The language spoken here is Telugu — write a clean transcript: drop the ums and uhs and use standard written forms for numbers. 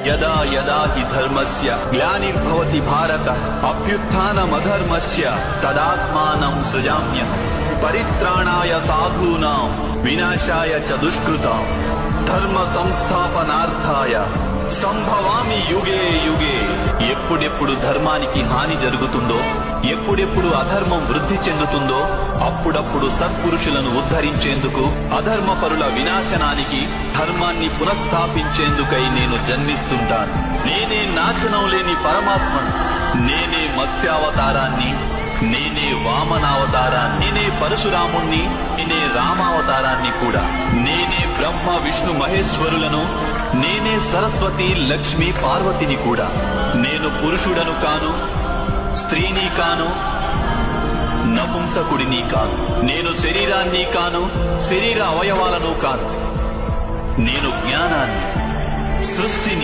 యదా యదా హి ధర్మస్య గ్లానిర్భవతి భారత అభ్యుత్థానమధర్మస్య తదాత్మానం సృజామ్యహం పరిత్రాణాయ సాధూనాం వినాశాయ చ దుష్కృతాం ధర్మ సంస్థాపనార్థాయ సంభవామి యుగే యుగే. ఎప్పుడెప్పుడు ధర్మానికి హాని జరుగుతుందో, ఎప్పుడెప్పుడు అధర్మం వృద్ధి చెందుతుందో అప్పుడప్పుడు సత్పురుషులను ఉద్ధరించేందుకు, అధర్మపరుల వినాశనానికి, ధర్మాన్ని పునఃస్థాపించేందుకై నేను జన్మిస్తుంటాను. నేనే నాశనం లేని పరమాత్మను. నేనే మత్స్యావతారాన్ని, నేనే వామనావతారాన్ని, నేనే పరశురాముణ్ణి, నేనే రామావతారాన్ని కూడా. నేనే బ్రహ్మ విష్ణు మహేశ్వరులను, నేనే సరస్వతి లక్ష్మి పార్వతిని కూడా. నేను పురుషుడను కాను, స్త్రీని కాను, నపుంసకుడిని కాను. నేను శరీరాన్ని కాను, శరీర అవయవాలను కాను. నేను జ్ఞానాన్ని, సృష్టిని